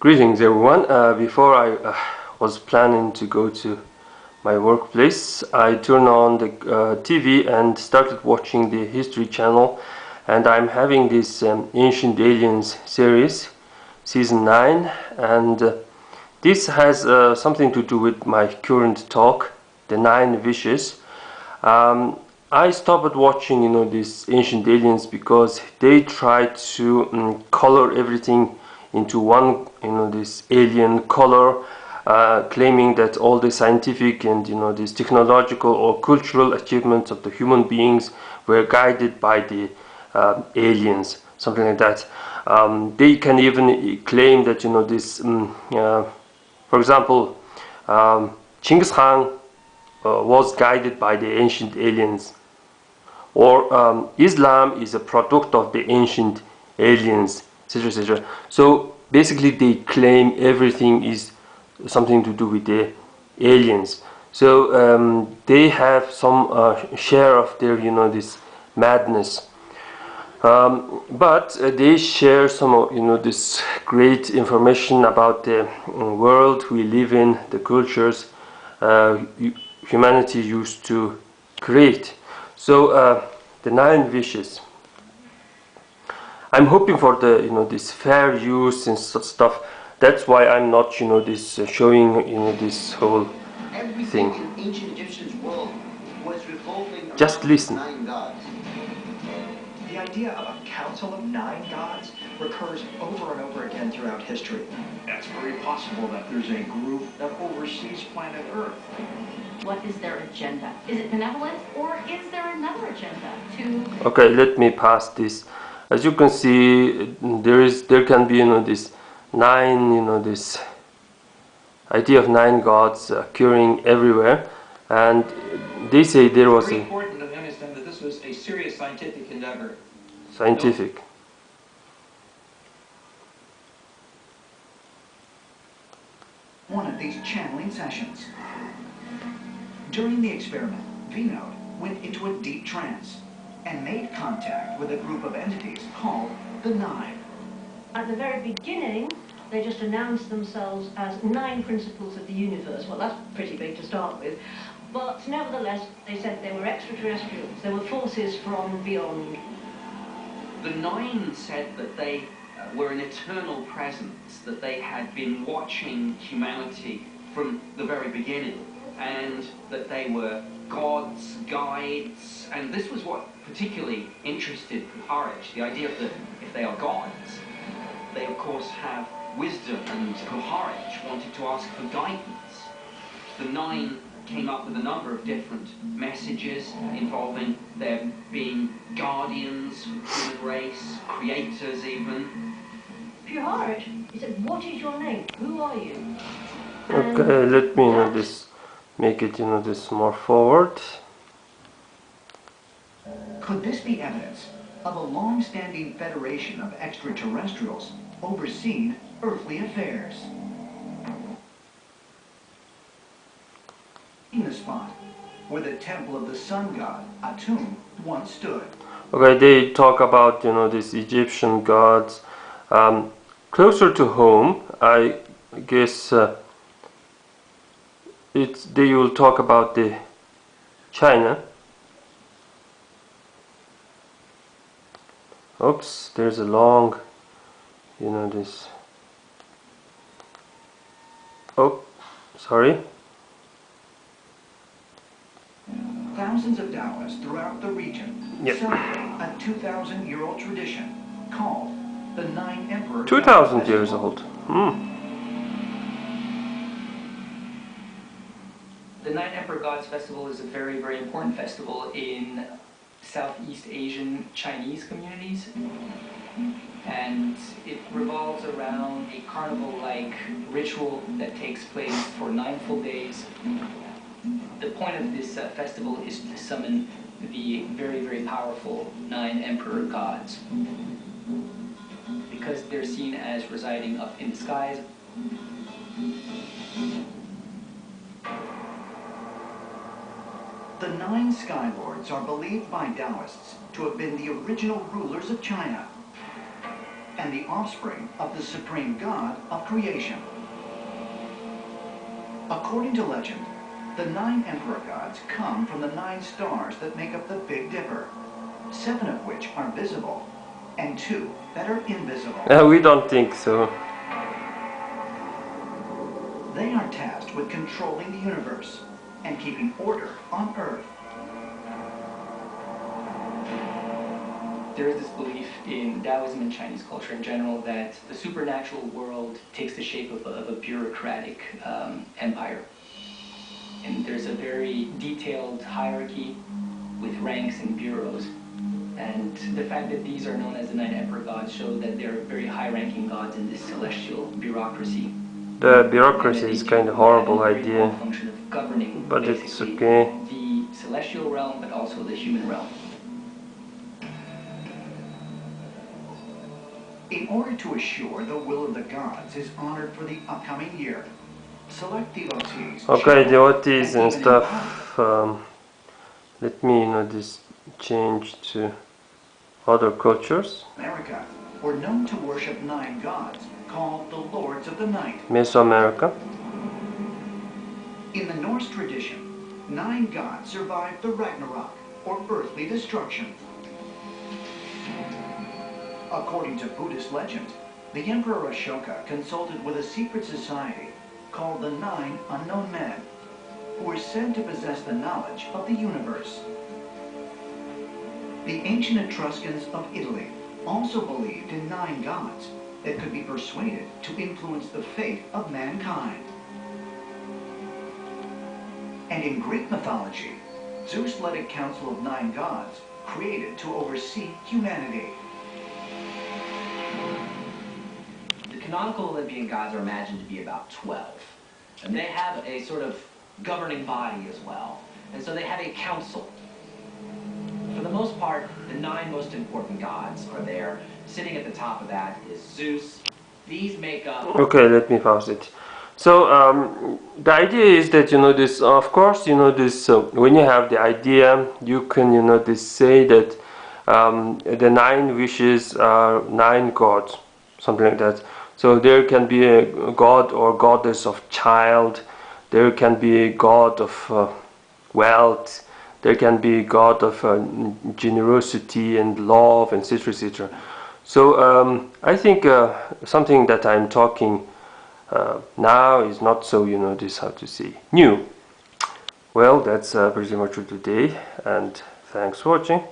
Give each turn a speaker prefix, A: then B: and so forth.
A: Greetings everyone. Before I was planning to go to my workplace, I turned on the TV and started watching the History Channel, and I'm having this Ancient Aliens series, season 9, and this has something to do with my current talk, the 9 wishes. I stopped watching, these Ancient Aliens because they try to color everything into one, this alien color, claiming that all the scientific and these technological or cultural achievements of the human beings were guided by the aliens, something like that. They can even claim that for example, Genghis Khan was guided by the ancient aliens, or Islam is a product of the ancient aliens, etc., etc. So basically they claim everything is something to do with the aliens. So they have some share of their this madness, but they share some of this great information about the world we live in, the cultures humanity used to create. So the 9 wishes. I'm hoping for the this fair use and stuff. That's why I'm not this showing this whole thing.
B: Everything in ancient Egyptians' world was revolving
A: Just
B: around
A: listen.
B: 9 gods.
C: The idea of a council of 9 gods recurs over and over again throughout history.
D: It's very possible that there's a group that oversees planet Earth.
E: What is their agenda? Is it benevolent, or is there another agenda to...
A: Okay, let me pass this. As you can see, there can be this 9 this idea of 9 gods occurring everywhere, and they say there was
F: It's very important to understand that this was a serious scientific endeavor.
A: scientific.
C: One of these channeling sessions. During the experiment, Vinod went into a deep trance and made contact with a group of entities called the 9.
G: At the very beginning, they just announced themselves as 9 principles of the universe. Well, that's pretty big to start with. But nevertheless, they said they were extraterrestrials. They were forces from beyond.
H: The 9 said that they were an eternal presence, that they had been watching humanity from the very beginning, and that they were gods, guides, and this was what particularly interested Kuharich, the idea that if they are gods, they of course have wisdom, and Kuharich wanted to ask for guidance. The 9 came up with a number of different messages involving their being guardians for the human race, creators even.
G: Puharich, he said, what is your name? Who are you?
A: Okay, let me this make it this more forward.
C: Could this be evidence of a long-standing federation of extraterrestrials overseeing earthly affairs? In the spot where the temple of the sun god Atum once stood.
A: Okay, they talk about these Egyptian gods. Closer to home, I guess they will talk about the China. Oops, there's a long this. Oh, sorry.
C: Thousands of Taoists throughout the region celebrate a 2,000-year-old tradition called the 9 Emperor
A: 2,000 years old.
I: The 9 Emperor Gods Festival is a very, very important festival in Southeast Asian Chinese communities, and it revolves around a carnival-like ritual that takes place for 9 full days. The point of this festival is to summon the very, very powerful 9 Emperor Gods, because they're seen as residing up in the skies.
C: The 9 Sky Lords are believed by Taoists to have been the original rulers of China. and the offspring of the supreme god of creation. According to legend, the 9 emperor gods come from the 9 stars that make up the Big Dipper, 7 of which are visible, and 2 that are invisible.
A: We don't think so.
C: They are tasked with controlling the universe and keeping order on Earth.
I: There is this belief in Taoism and Chinese culture in general that the supernatural world takes the shape of a bureaucratic empire. And there's a very detailed hierarchy with ranks and bureaus. And the fact that these are known as the 9 emperor gods show that they're very high-ranking gods in this celestial bureaucracy.
A: The bureaucracy is kind of horrible idea,
I: Function of governing,
A: but it's
I: basically,
A: okay.
I: the celestial realm, but also the human realm.
C: In order to assure the will of the gods is honored for the upcoming year, select devotees.
A: Okay,
C: children,
A: devotees and
C: even
A: stuff. Let me, this change to other cultures.
C: America were known to worship 9 gods called the Lords of the Night.
A: Mesoamerica.
C: In the Norse tradition, 9 gods survived the Ragnarok, or earthly destruction. According to Buddhist legend, the Emperor Ashoka consulted with a secret society called the 9 Unknown Men, who were said to possess the knowledge of the universe. The ancient Etruscans of Italy also believed in 9 gods that could be persuaded to influence the fate of mankind. And in Greek mythology, Zeus led a council of 9 gods created to oversee humanity.
J: The canonical Olympian gods are imagined to be about 12. And they have a sort of governing body as well. And so they have a council. For the most part, the 9 most important gods are there. Sitting at the top of that is Zeus. These make up...
A: Okay, let me pause it. So the idea is that this, of course, this. When you have the idea, you can this say that the 9 wishes are 9 gods, something like that. So there can be a god or goddess of child. There can be a god of wealth. There can be a god of generosity and love, etc., etc. So I think something that I'm talking now is not so, this, how to say, new. Well, that's pretty much for today, and thanks for watching.